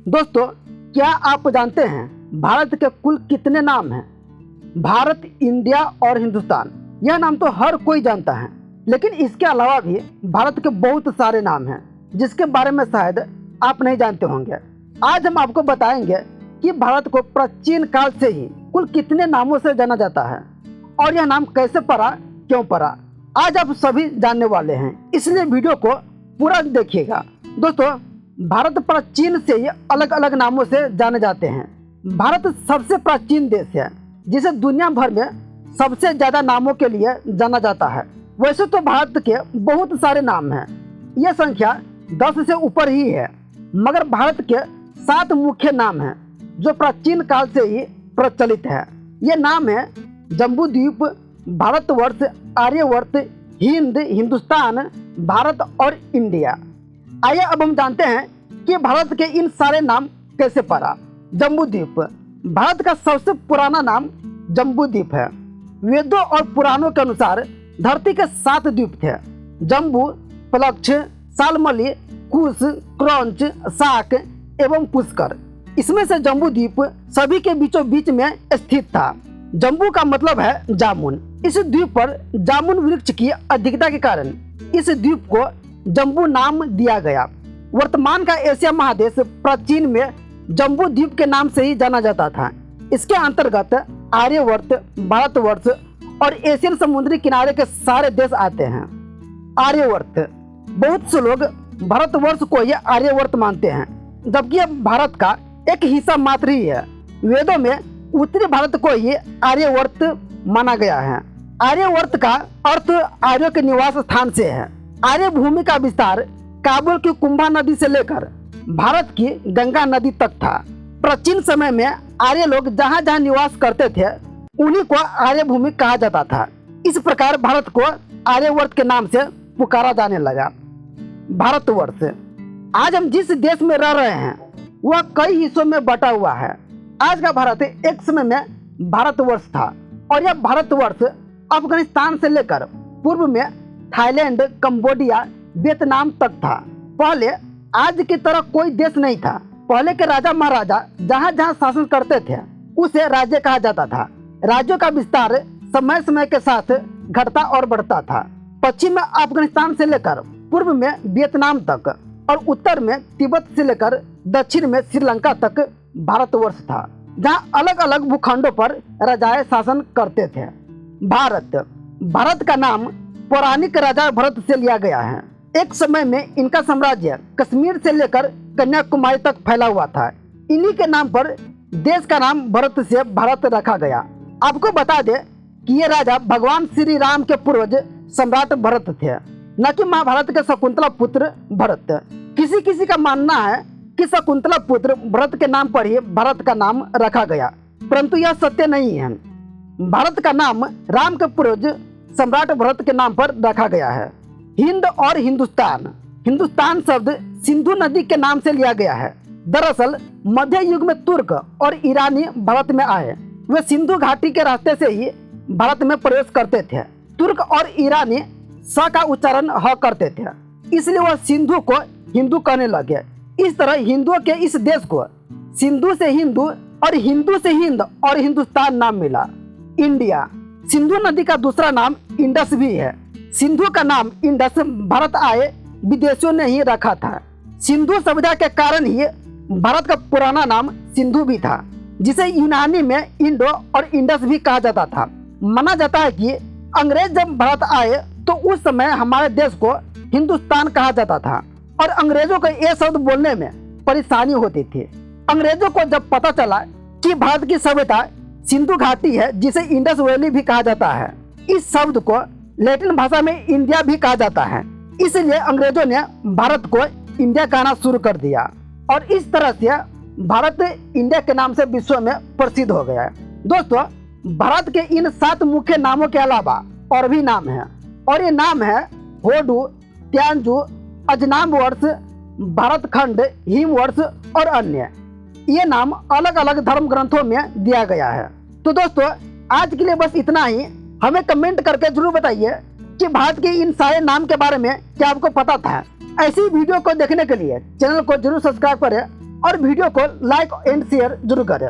दोस्तों, क्या आप जानते हैं भारत के कुल कितने नाम हैं? भारत, इंडिया और हिंदुस्तान, यह नाम तो हर कोई जानता है, लेकिन इसके अलावा भी भारत के बहुत सारे नाम हैं जिसके बारे में शायद आप नहीं जानते होंगे। आज हम आपको बताएंगे कि भारत को प्राचीन काल से ही कुल कितने नामों से जाना जाता है और यह नाम कैसे पड़ा, क्यों पड़ा, आज आप सभी जानने वाले हैं, इसलिए वीडियो को पूरा देखिएगा। दोस्तों, भारत प्राचीन से ही अलग अलग नामों से जाने जाते हैं। भारत सबसे प्राचीन देश है जिसे दुनिया भर में सबसे ज़्यादा नामों के लिए जाना जाता है। वैसे तो भारत के बहुत सारे नाम हैं, यह संख्या 10 से ऊपर ही है, मगर भारत के 7 मुख्य नाम हैं जो प्राचीन काल से ही प्रचलित है। ये नाम है जम्बूद्वीप, भारतवर्ष, आर्यवर्त, हिंद, हिंदुस्तान, भारत और इंडिया। आइए अब हम जानते हैं कि भारत के इन सारे नाम कैसे पड़ा। जम्बूद्वीप भारत का सबसे पुराना नाम जम्बूद्वीप है। वेदों और पुराणों के अनुसार धरती के 7 द्वीप थे: जम्बू, प्लक्ष, सालमली, कुश, क्रौंच, शाक एवं पुष्कर। इसमें से जम्बूद्वीप सभी के बीचों बीच में स्थित था। जम्बू का मतलब है जामुन। इस द्वीप पर जामुन वृक्ष की अधिकता के कारण इस द्वीप को जम्बू नाम दिया गया। वर्तमान का एशिया महादेश प्राचीन में जम्बू द्वीप के नाम से ही जाना जाता था। इसके अंतर्गत आर्यवर्त, भारतवर्ष और एशियन समुद्री किनारे के सारे देश आते हैं। आर्यवर्त, बहुत से लोग भारतवर्ष को ही आर्यवर्त मानते हैं, जबकि यह भारत का एक हिस्सा मात्र ही है। वेदों में उत्तरी भारत को ही आर्यवर्त माना गया है। आर्यवर्त का अर्थ आर्यों के निवास स्थान से है। आर्य भूमि का विस्तार काबुल की कुंभा नदी से लेकर भारत की गंगा नदी तक था। प्राचीन समय में आर्य लोग जहाँ जहाँ निवास करते थे उन्हीं को आर्य भूमि कहा जाता था। इस प्रकार भारत को आर्यवर्त के नाम से पुकारा जाने लगा। भारतवर्ष, आज हम जिस देश में रह रहे हैं वह कई हिस्सों में बटा हुआ है। आज का भारत एक समय में भारतवर्ष था और यह भारतवर्ष अफगानिस्तान से लेकर पूर्व में थाईलैंड, कंबोडिया, वियतनाम तक था। पहले आज की तरह कोई देश नहीं था। पहले के राजा महाराजा जहाँ जहाँ शासन करते थे उसे राज्य कहा जाता था। राज्यों का विस्तार समय समय के साथ घटता और बढ़ता था। पश्चिम में अफगानिस्तान से लेकर पूर्व में वियतनाम तक और उत्तर में तिब्बत से लेकर दक्षिण में श्रीलंका तक भारतवर्ष था, जहाँ अलग अलग भूखंडों पर राजाएं शासन करते थे। भारत का नाम पौराणिक राजा भरत से लिया गया है। एक समय में इनका साम्राज्य कश्मीर से लेकर कन्याकुमारी तक फैला हुआ था। इन्हीं के नाम पर देश का नाम भरत से भारत रखा गया। आपको बता दें कि ये राजा भगवान श्री राम के पूर्वज सम्राट भरत थे, न कि महाभारत के शकुंतला पुत्र भरत। किसी किसी का मानना है कि शकुंतला पुत्र भरत के नाम पर ही भारत का नाम रखा गया, परंतु यह सत्य नहीं है। भारत का नाम राम के पूर्वज सम्राट भरत के नाम पर रखा गया है। हिंद और हिंदुस्तान, हिंदुस्तान शब्द सिंधु नदी के नाम से लिया गया है। दरअसल मध्य युग में तुर्क और ईरानी भारत में आए। वे सिंधु घाटी के रास्ते से ही भारत में प्रवेश करते थे। तुर्क और ईरानी स का उच्चारण ह करते थे, इसलिए वह सिंधु को हिंदू कहने लगे। इस तरह हिंदुओं के इस देश को सिंधु से हिंदू और हिंदू से हिंद और हिंदुस्तान नाम मिला। इंडिया, सिंधु नदी का दूसरा नाम इंडस भी है। सिंधु का नाम इंडस भारत आए विदेशियों ने ही रखा था। सिंधु सभ्यता के कारण ही भारत का पुराना नाम सिंधु भी था, जिसे यूनानी में इंडो और इंडस भी कहा जाता था। माना जाता है कि अंग्रेज जब भारत आए तो उस समय हमारे देश को हिंदुस्तान कहा जाता था और अंग्रेजों को यह शब्द बोलने में परेशानी होती थी। अंग्रेजों को जब पता चला कि भारत की सभ्यता सिंधु घाटी है, जिसे इंडस वैली भी कहा जाता है, इस शब्द को लैटिन भाषा में इंडिया भी कहा जाता है, इसलिए अंग्रेजों ने भारत को इंडिया कहना शुरू कर दिया और इस तरह से भारत इंडिया के नाम से विश्व में प्रसिद्ध हो गया है। दोस्तों, भारत के इन 7 मुख्य नामों के अलावा और भी नाम हैं और ये नाम है होडू, त्यांजू, अजनाम वर्ष, भारतखंड, हिमवर्ष और अन्य। ये नाम अलग अलग धर्म ग्रंथों में दिया गया है। तो दोस्तों, आज के लिए बस इतना ही। हमें कमेंट करके जरूर बताइए कि भारत के इन सारे नाम के बारे में क्या आपको पता था। ऐसी वीडियो को देखने के लिए चैनल को जरूर सब्सक्राइब करें और वीडियो को लाइक एंड शेयर जरूर करें।